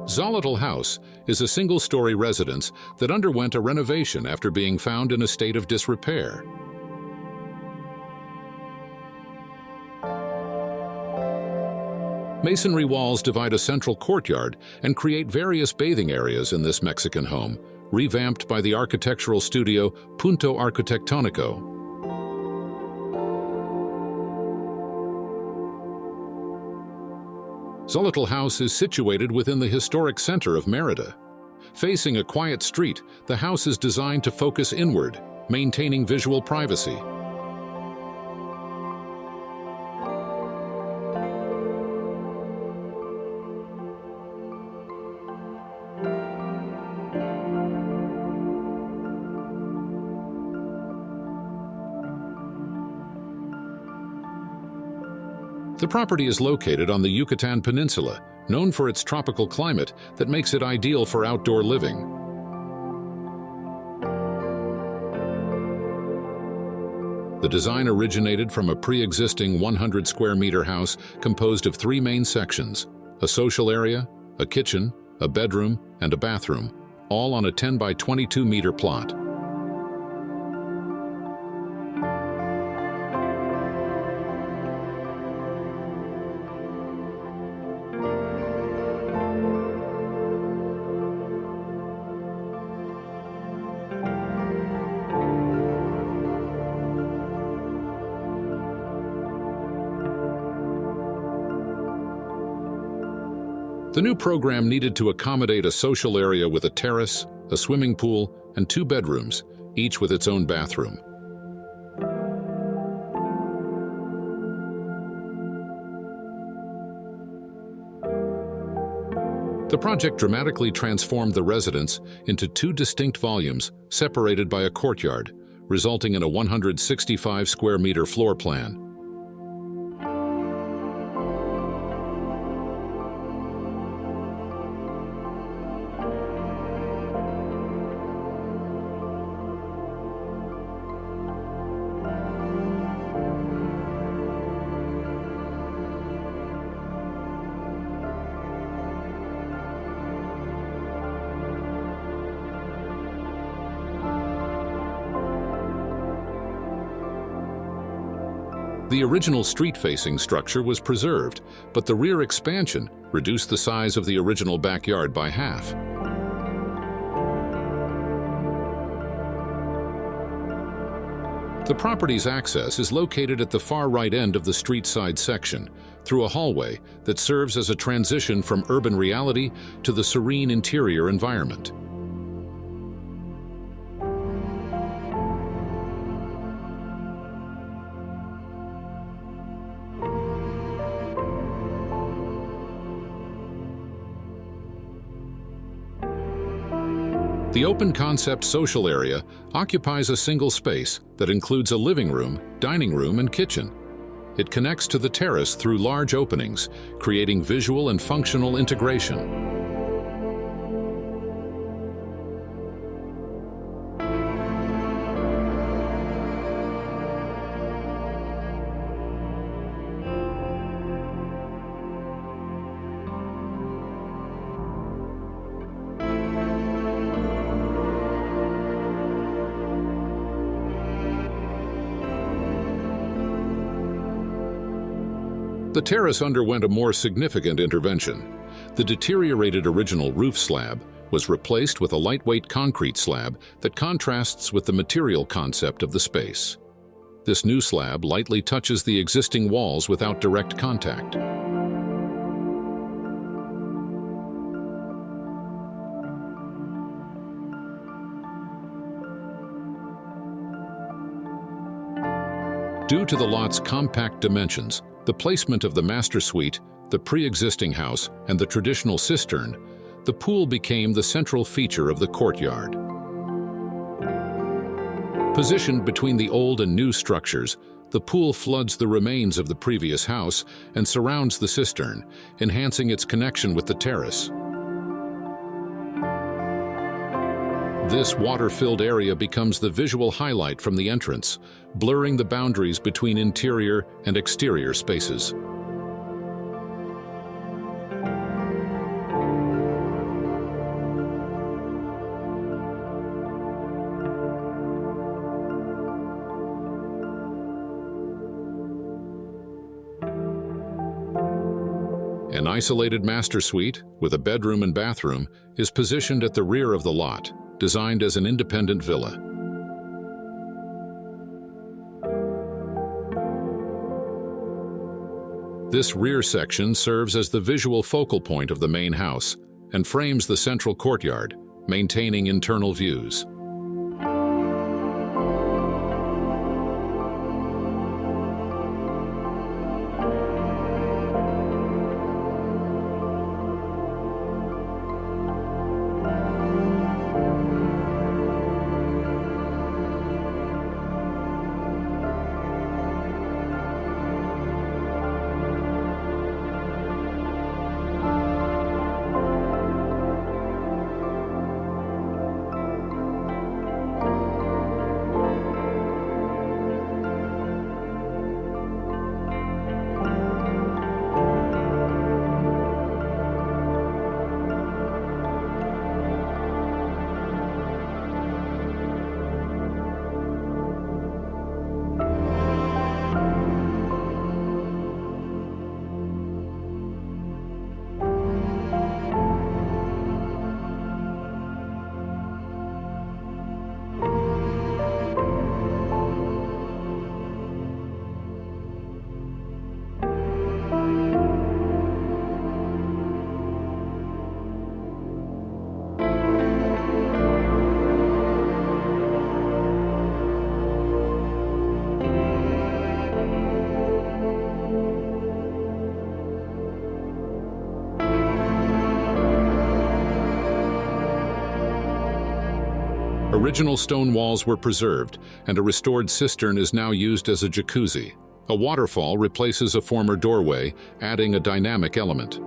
Xólotl House is a single-story residence that underwent a renovation after being found in a state of disrepair. Masonry walls divide a central courtyard and create various bathing areas in this Mexican home, revamped by the architectural studio Punto Arquitectónico. Xólotl House is situated within the historic center of Mérida. Facing a quiet street, the house is designed to focus inward, maintaining visual privacy. The property is located on the Yucatan Peninsula, known for its tropical climate that makes it ideal for outdoor living. The design originated from a pre-existing 100-square-meter house composed of 3 main sections: a social area, a kitchen, a bedroom, and a bathroom, all on a 10 by 22-meter plot. The new program needed to accommodate a social area with a terrace, a swimming pool, and 2 bedrooms, each with its own bathroom. The project dramatically transformed the residence into 2 distinct volumes separated by a courtyard, resulting in a 165-square-meter floor plan. The original street-facing structure was preserved, but the rear expansion reduced the size of the original backyard by half. The property's access is located at the far right end of the street side section, through a hallway that serves as a transition from urban reality to the serene interior environment. The open-concept social area occupies a single space that includes a living room, dining room, and kitchen. It connects to the terrace through large openings, creating visual and functional integration. The terrace underwent a more significant intervention. The deteriorated original roof slab was replaced with a lightweight concrete slab that contrasts with the material concept of the space. This new slab lightly touches the existing walls without direct contact. Due to the lot's compact dimensions, the placement of the master suite, the pre-existing house, and the traditional cistern, the pool became the central feature of the courtyard. Positioned between the old and new structures, the pool floods the remains of the previous house and surrounds the cistern, enhancing its connection with the terrace. This water-filled area becomes the visual highlight from the entrance, blurring the boundaries between interior and exterior spaces. An isolated master suite, with a bedroom and bathroom, is positioned at the rear of the lot, designed as an independent villa. This rear section serves as the visual focal point of the main house and frames the central courtyard, maintaining internal views. Original stone walls were preserved, and a restored cistern is now used as a jacuzzi. A waterfall replaces a former doorway, adding a dynamic element.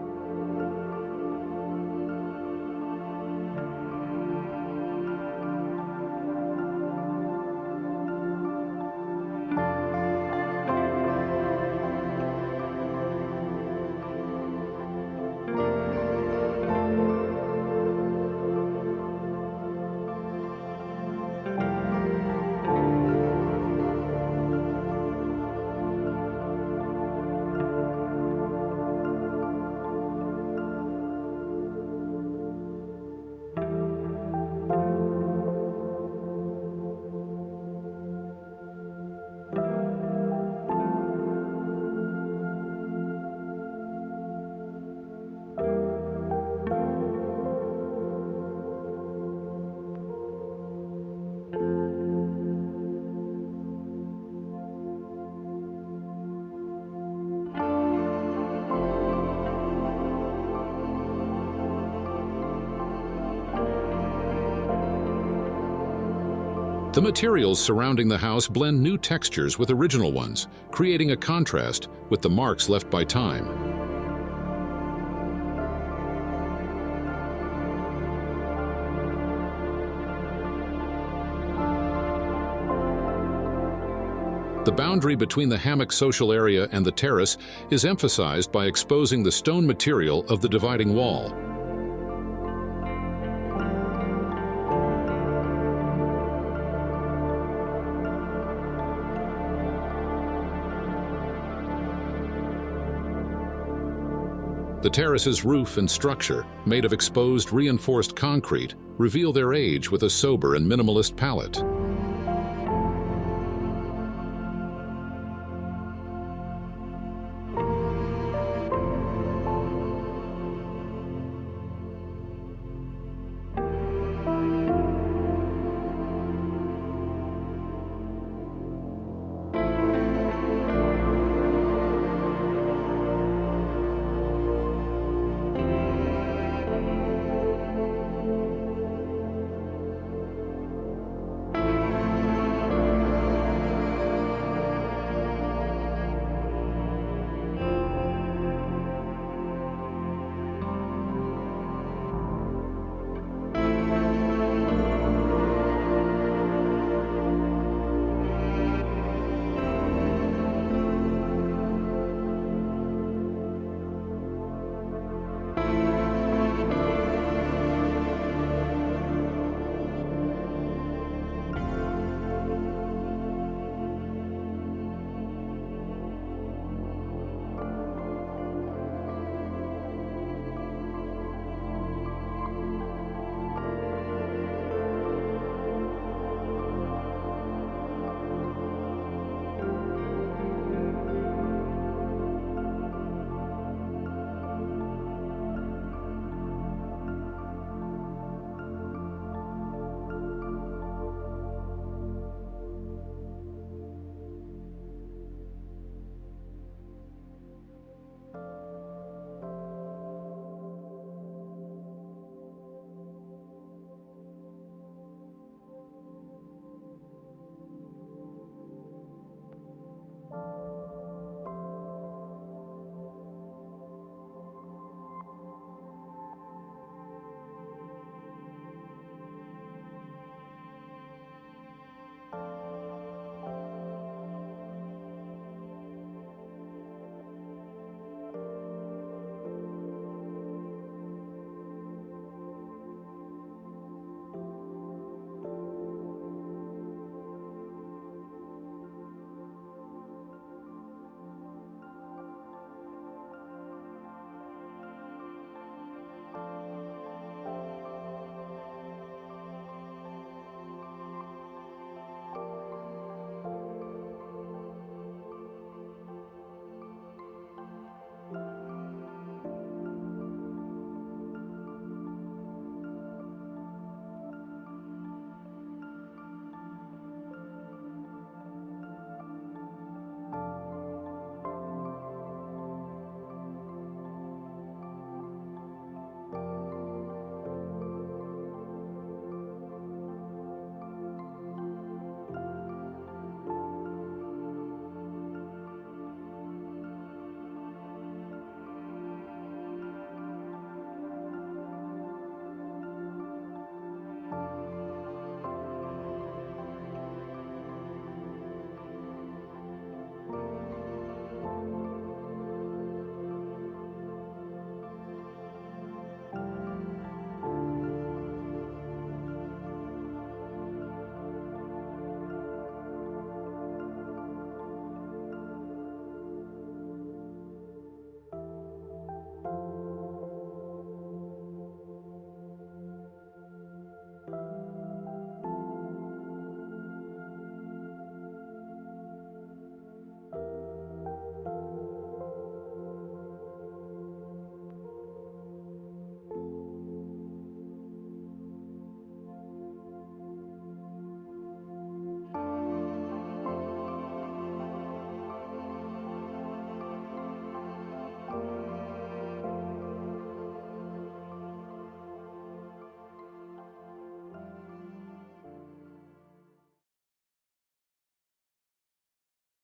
The materials surrounding the house blend new textures with original ones, creating a contrast with the marks left by time. The boundary between the hammock social area and the terrace is emphasized by exposing the stone material of the dividing wall. The terrace's roof and structure, made of exposed reinforced concrete, reveal their age with a sober and minimalist palette.